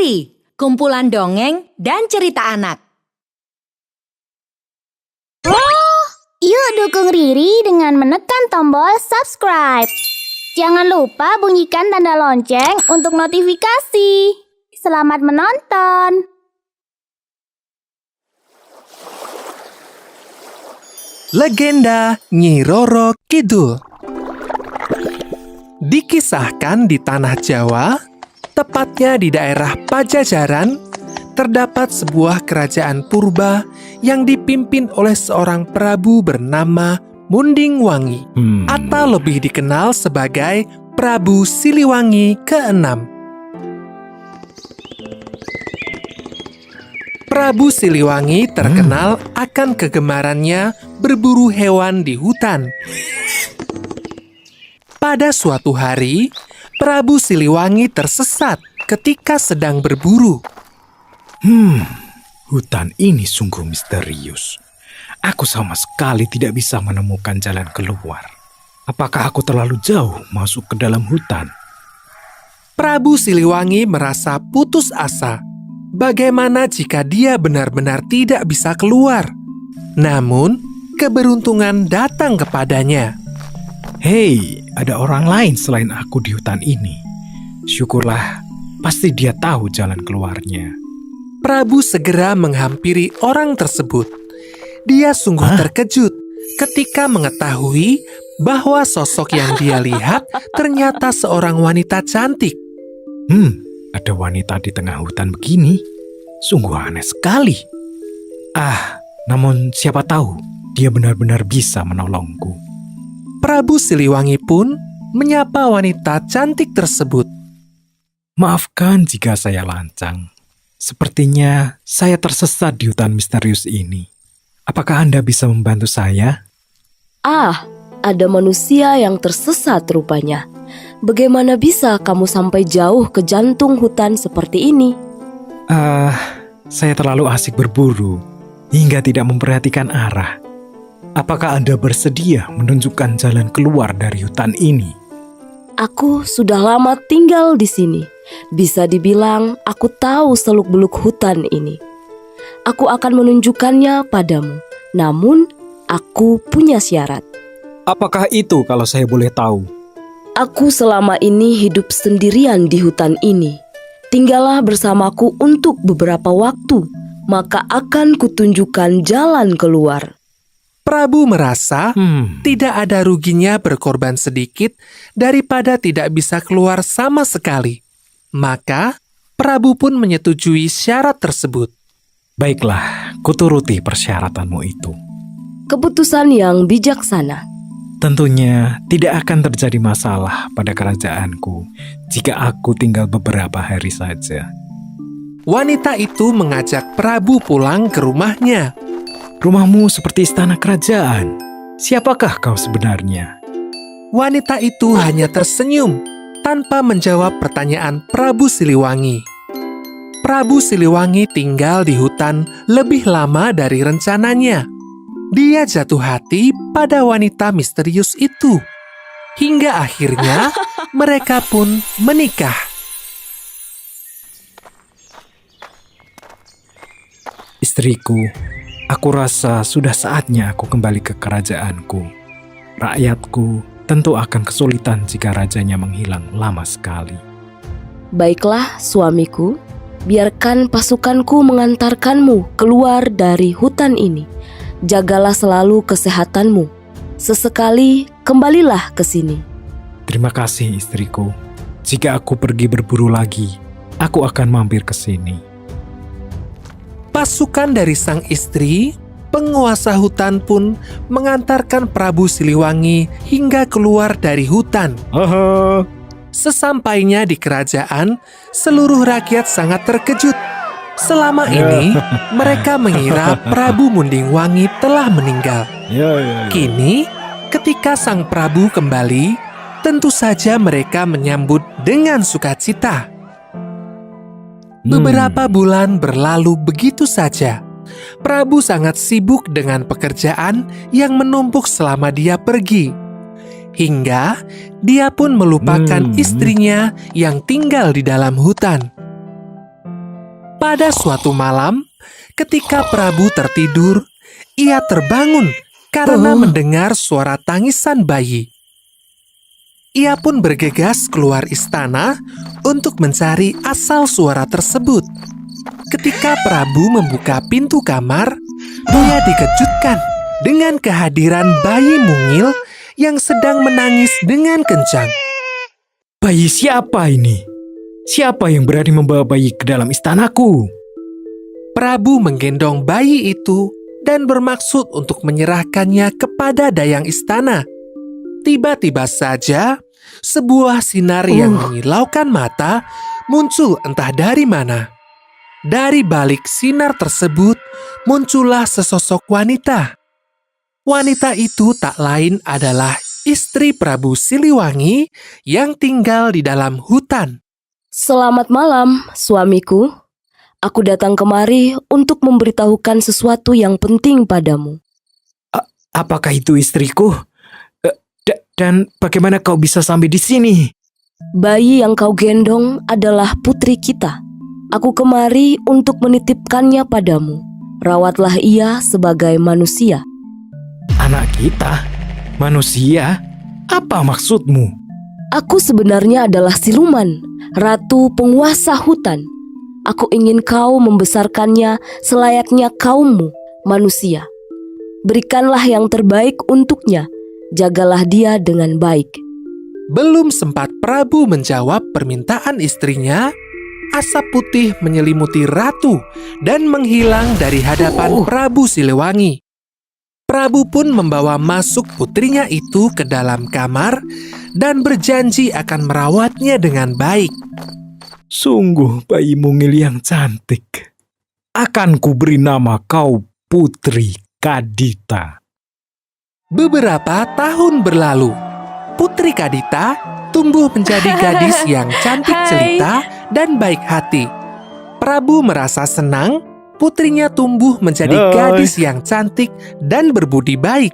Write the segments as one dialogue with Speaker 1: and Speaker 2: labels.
Speaker 1: Riri, kumpulan dongeng dan cerita anak.
Speaker 2: Yuk dukung Riri dengan menekan tombol subscribe. Jangan lupa bunyikan tanda lonceng untuk notifikasi. Selamat menonton.
Speaker 3: Legenda Nyi Roro Kidul. Dikisahkan di tanah Jawa, tepatnya di daerah Pajajaran, terdapat sebuah kerajaan purba yang dipimpin oleh seorang prabu bernama Munding Wangi, atau lebih dikenal sebagai Prabu Siliwangi ke-6. Prabu Siliwangi terkenal akan kegemarannya berburu hewan di hutan. Pada suatu hari, Prabu Siliwangi tersesat ketika sedang berburu.
Speaker 4: Hutan ini sungguh misterius. Aku sama sekali tidak bisa menemukan jalan keluar. Apakah aku terlalu jauh masuk ke dalam hutan?
Speaker 3: Prabu Siliwangi merasa putus asa. Bagaimana jika dia benar-benar tidak bisa keluar? Namun, keberuntungan datang kepadanya.
Speaker 4: Hei, ada orang lain selain aku di hutan ini. Syukurlah, pasti dia tahu jalan keluarnya.
Speaker 3: Prabu segera menghampiri orang tersebut. Dia sungguh terkejut ketika mengetahui bahwa sosok yang dia lihat ternyata seorang wanita cantik.
Speaker 4: Ada wanita di tengah hutan begini? Sungguh aneh sekali. Namun siapa tahu dia benar-benar bisa menolongku.
Speaker 3: Prabu Siliwangi pun menyapa wanita cantik tersebut.
Speaker 4: Maafkan jika saya lancang. Sepertinya saya tersesat di hutan misterius ini. Apakah Anda bisa membantu saya?
Speaker 5: Ada manusia yang tersesat rupanya. Bagaimana bisa kamu sampai jauh ke jantung hutan seperti ini?
Speaker 4: Saya terlalu asik berburu hingga tidak memperhatikan arah. Apakah Anda bersedia menunjukkan jalan keluar dari hutan ini?
Speaker 5: Aku sudah lama tinggal di sini. Bisa dibilang aku tahu seluk-beluk hutan ini. Aku akan menunjukkannya padamu. Namun, aku punya syarat.
Speaker 4: Apakah itu kalau saya boleh tahu?
Speaker 5: Aku selama ini hidup sendirian di hutan ini. Tinggallah bersamaku untuk beberapa waktu, maka akan kutunjukkan jalan keluar.
Speaker 3: Prabu merasa tidak ada ruginya berkorban sedikit daripada tidak bisa keluar sama sekali. Maka, Prabu pun menyetujui syarat tersebut.
Speaker 4: Baiklah, kuturuti persyaratanmu itu.
Speaker 5: Keputusan yang bijaksana.
Speaker 4: Tentunya tidak akan terjadi masalah pada kerajaanku jika aku tinggal beberapa hari saja.
Speaker 3: Wanita itu mengajak Prabu pulang ke rumahnya.
Speaker 4: Rumahmu seperti istana kerajaan. Siapakah kau sebenarnya?
Speaker 3: Wanita itu hanya tersenyum tanpa menjawab pertanyaan Prabu Siliwangi. Prabu Siliwangi tinggal di hutan lebih lama dari rencananya. Dia jatuh hati pada wanita misterius itu. Hingga akhirnya mereka pun menikah.
Speaker 4: Istriku, aku rasa sudah saatnya aku kembali ke kerajaanku. Rakyatku tentu akan kesulitan jika rajanya menghilang lama sekali.
Speaker 5: Baiklah, suamiku. Biarkan pasukanku mengantarkanmu keluar dari hutan ini. Jagalah selalu kesehatanmu. Sesekali kembalilah ke sini.
Speaker 4: Terima kasih istriku. Jika aku pergi berburu lagi, aku akan mampir ke sini.
Speaker 3: Pasukan dari sang istri, penguasa hutan pun mengantarkan Prabu Siliwangi hingga keluar dari hutan. Sesampainya di kerajaan, seluruh rakyat sangat terkejut. Selama ini, mereka mengira Prabu Munding Wangi telah meninggal. Kini, ketika sang Prabu kembali, tentu saja mereka menyambut dengan sukacita. Beberapa bulan berlalu begitu saja. Prabu sangat sibuk dengan pekerjaan yang menumpuk selama dia pergi. Hingga dia pun melupakan istrinya yang tinggal di dalam hutan. Pada suatu malam, ketika Prabu tertidur, ia terbangun karena mendengar suara tangisan bayi. Ia pun bergegas keluar istana untuk mencari asal suara tersebut. Ketika Prabu membuka pintu kamar, dia dikejutkan dengan kehadiran bayi mungil yang sedang menangis dengan kencang.
Speaker 4: Bayi siapa ini? Siapa yang berani membawa bayi ke dalam istanaku?
Speaker 3: Prabu menggendong bayi itu dan bermaksud untuk menyerahkannya kepada dayang istana. Tiba-tiba saja, sebuah sinar yang menyilaukan mata muncul entah dari mana. Dari balik sinar tersebut, muncullah sesosok wanita. Wanita itu tak lain adalah istri Prabu Siliwangi yang tinggal di dalam hutan.
Speaker 5: Selamat malam, suamiku. Aku datang kemari untuk memberitahukan sesuatu yang penting padamu.
Speaker 4: Apakah itu istriku? Dan bagaimana kau bisa sampai di sini?
Speaker 5: Bayi yang kau gendong adalah putri kita. Aku kemari untuk menitipkannya padamu. Rawatlah ia sebagai manusia.
Speaker 4: Anak kita? Manusia? Apa maksudmu?
Speaker 5: Aku sebenarnya adalah siluman, ratu penguasa hutan. Aku ingin kau membesarkannya selayaknya kaummu, manusia. Berikanlah yang terbaik untuknya. Jagalah dia dengan baik.
Speaker 3: Belum sempat Prabu menjawab permintaan istrinya, asap putih menyelimuti ratu dan menghilang dari hadapan Prabu Siliwangi. Prabu pun membawa masuk putrinya itu ke dalam kamar dan berjanji akan merawatnya dengan baik.
Speaker 4: Sungguh bayi mungil yang cantik. Akan kuberi nama kau Putri Kadita.
Speaker 3: Beberapa tahun berlalu, Putri Kadita tumbuh menjadi gadis yang cantik jelita dan baik hati. Prabu merasa senang putrinya tumbuh menjadi gadis yang cantik dan berbudi baik.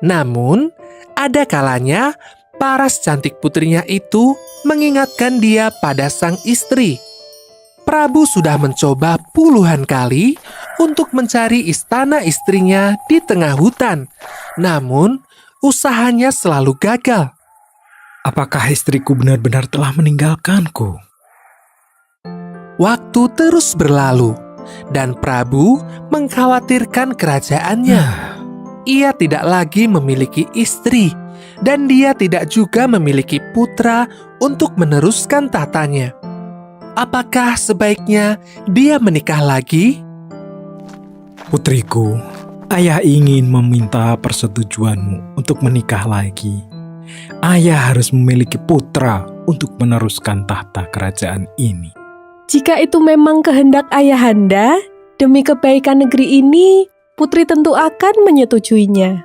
Speaker 3: Namun, ada kalanya paras cantik putrinya itu mengingatkan dia pada sang istri. Prabu sudah mencoba puluhan kali untuk mencari istana istrinya di tengah hutan. Namun, usahanya selalu gagal.
Speaker 4: Apakah istriku benar-benar telah meninggalkanku?
Speaker 3: Waktu terus berlalu, dan Prabu mengkhawatirkan kerajaannya. Ia tidak lagi memiliki istri, dan dia tidak juga memiliki putra untuk meneruskan tahtanya. Apakah sebaiknya dia menikah lagi?
Speaker 4: Putriku, ayah ingin meminta persetujuanmu untuk menikah lagi. Ayah harus memiliki putra untuk meneruskan tahta kerajaan ini.
Speaker 6: Jika itu memang kehendak ayahanda, demi kebaikan negeri ini, putri tentu akan menyetujuinya.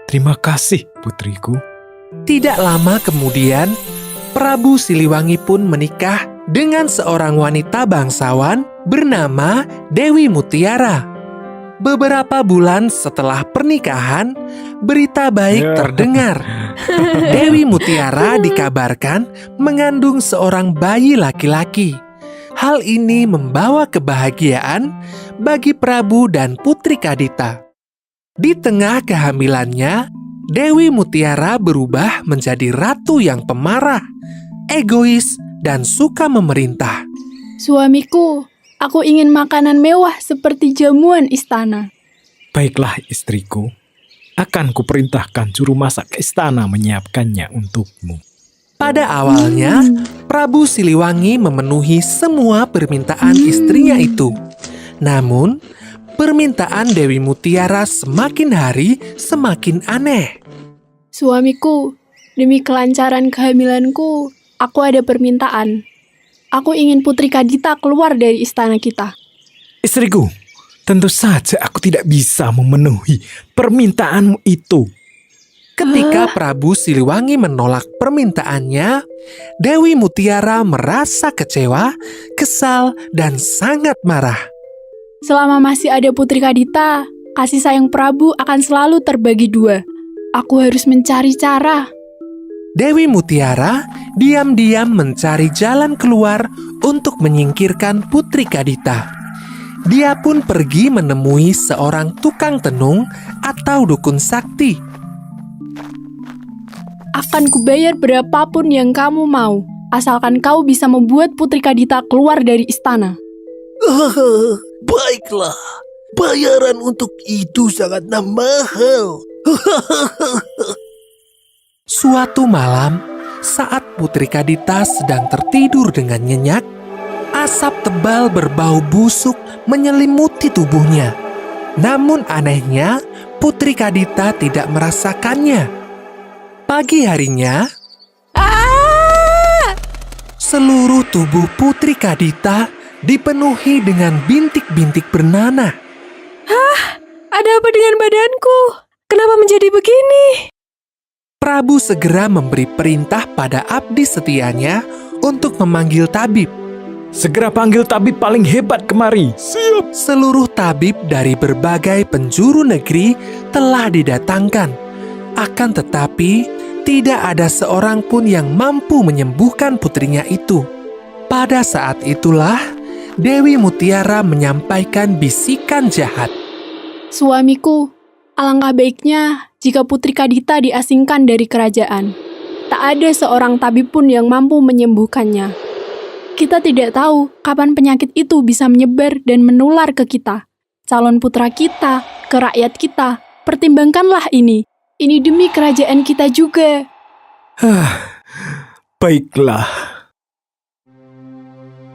Speaker 4: Terima kasih, putriku.
Speaker 3: Tidak lama kemudian, Prabu Siliwangi pun menikah dengan seorang wanita bangsawan bernama Dewi Mutiara. Beberapa bulan setelah pernikahan, berita baik terdengar. Dewi Mutiara dikabarkan mengandung seorang bayi laki-laki. Hal ini membawa kebahagiaan bagi Prabu dan Putri Kadita. Di tengah kehamilannya, Dewi Mutiara berubah menjadi ratu yang pemarah, egois, dan suka memerintah.
Speaker 7: Suamiku, aku ingin makanan mewah seperti jamuan istana.
Speaker 4: Baiklah istriku, akan kuperintahkan juru masak istana menyiapkannya untukmu.
Speaker 3: Pada awalnya, Prabu Siliwangi memenuhi semua permintaan istrinya itu. Namun, permintaan Dewi Mutiara semakin hari semakin aneh.
Speaker 7: Suamiku, demi kelancaran kehamilanku, aku ada permintaan. Aku ingin Putri Kadita keluar dari istana kita.
Speaker 4: Istriku, tentu saja aku tidak bisa memenuhi permintaanmu itu.
Speaker 3: Ketika Prabu Siliwangi menolak permintaannya, Dewi Mutiara merasa kecewa, kesal, dan sangat marah.
Speaker 7: Selama masih ada Putri Kadita, kasih sayang Prabu akan selalu terbagi dua. Aku harus mencari cara.
Speaker 3: Dewi Mutiara diam-diam mencari jalan keluar untuk menyingkirkan Putri Kadita. dia pun pergi menemui seorang tukang tenung atau dukun sakti.
Speaker 7: Akan kubayar berapapun yang kamu mau, asalkan kau bisa membuat Putri Kadita keluar dari istana.
Speaker 8: Baiklah, bayaran untuk itu sangatlah mahal.
Speaker 3: Suatu malam, saat Putri Kadita sedang tertidur dengan nyenyak, asap tebal berbau busuk menyelimuti tubuhnya. Namun anehnya, Putri Kadita tidak merasakannya. Pagi harinya, seluruh tubuh Putri Kadita dipenuhi dengan bintik-bintik bernanah.
Speaker 6: Ada apa dengan badanku? Kenapa menjadi begini?
Speaker 3: Prabu segera memberi perintah pada abdi setianya untuk memanggil tabib.
Speaker 4: Segera panggil tabib paling hebat kemari.
Speaker 3: Seluruh tabib dari berbagai penjuru negeri telah didatangkan. Akan tetapi, tidak ada seorang pun yang mampu menyembuhkan putrinya itu. Pada saat itulah, Dewi Mutiara menyampaikan bisikan jahat.
Speaker 7: Suamiku, alangkah baiknya jika Putri Kadita diasingkan dari kerajaan. Tak ada seorang tabib pun yang mampu menyembuhkannya. Kita tidak tahu kapan penyakit itu bisa menyebar dan menular ke kita, calon putra kita, ke rakyat kita. Pertimbangkanlah ini. Ini demi kerajaan kita juga.
Speaker 4: Baiklah.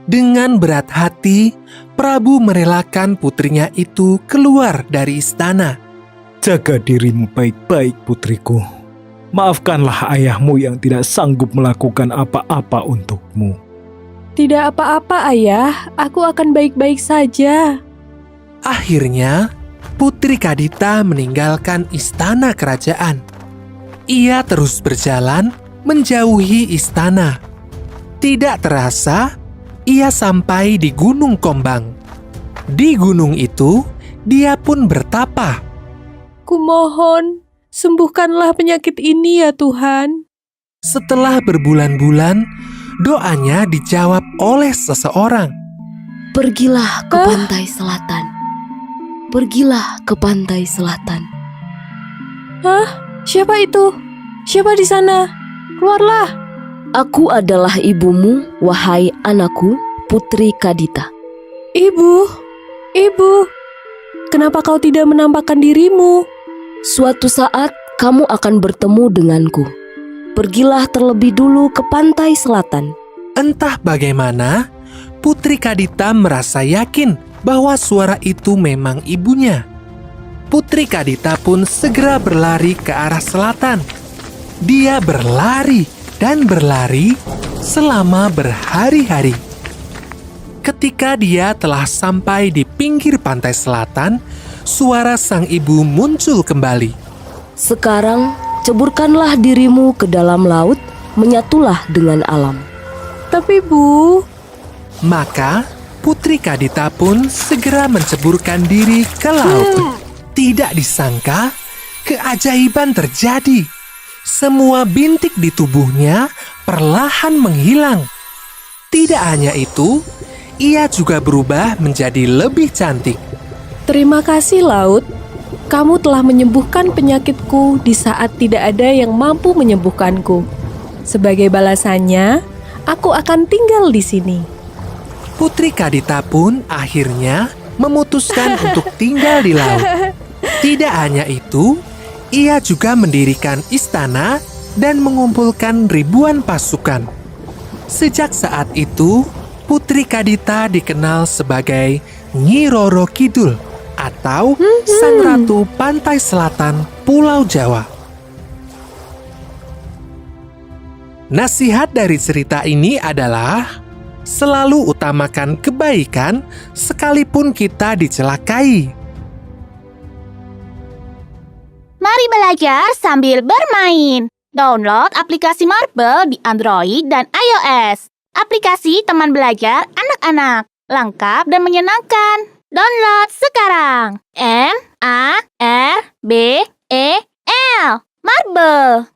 Speaker 3: Dengan berat hati, Prabu merelakan putrinya itu keluar dari istana.
Speaker 4: Jaga dirimu baik-baik, putriku. Maafkanlah ayahmu yang tidak sanggup melakukan apa-apa untukmu.
Speaker 6: Tidak apa-apa, Ayah. Aku akan baik-baik saja.
Speaker 3: Akhirnya, Putri Kadita meninggalkan istana kerajaan. Ia terus berjalan menjauhi istana. Tidak terasa, ia sampai di Gunung Kombang. Di gunung itu, dia pun bertapa.
Speaker 6: Kumohon, sembuhkanlah penyakit ini ya Tuhan.
Speaker 3: Setelah berbulan-bulan, doanya dijawab oleh seseorang.
Speaker 5: Pergilah ke pantai selatan. Pergilah ke pantai selatan.
Speaker 6: Hah? Siapa itu? Siapa di sana? Keluarlah.
Speaker 5: Aku adalah ibumu, wahai anakku, Putri Kadita.
Speaker 6: Ibu, kenapa kau tidak menampakkan dirimu?
Speaker 5: Suatu saat kamu akan bertemu denganku. Pergilah terlebih dulu ke pantai selatan.
Speaker 3: Entah bagaimana, Putri Kadita merasa yakin bahwa suara itu memang ibunya. Putri Kadita pun segera berlari ke arah selatan. Dia berlari dan berlari selama berhari-hari. Ketika dia telah sampai di pinggir pantai selatan, suara sang ibu muncul kembali.
Speaker 5: Sekarang ceburkanlah dirimu ke dalam laut, menyatulah dengan alam.
Speaker 6: Tapi Bu,
Speaker 3: Maka Putri Kadita pun segera menceburkan diri ke laut. Tidak disangka, keajaiban terjadi. Semua bintik di tubuhnya perlahan menghilang. Tidak hanya itu, ia juga berubah menjadi lebih cantik.
Speaker 6: terima kasih Laut. Kamu telah menyembuhkan penyakitku di saat tidak ada yang mampu menyembuhkanku. Sebagai balasannya, aku akan tinggal di sini.
Speaker 3: Putri Kadita pun akhirnya memutuskan untuk tinggal di laut. Tidak hanya itu, ia juga mendirikan istana dan mengumpulkan ribuan pasukan. Sejak saat itu, Putri Kadita dikenal sebagai Nyi Roro Kidul atau Sang Ratu Pantai Selatan Pulau Jawa. Nasihat dari cerita ini adalah selalu utamakan kebaikan sekalipun kita dicelakai.
Speaker 2: Mari belajar sambil bermain. Download aplikasi Marble di Android dan iOS. Aplikasi teman belajar anak-anak. Lengkap dan menyenangkan. Download sekarang. MARBEL Marble.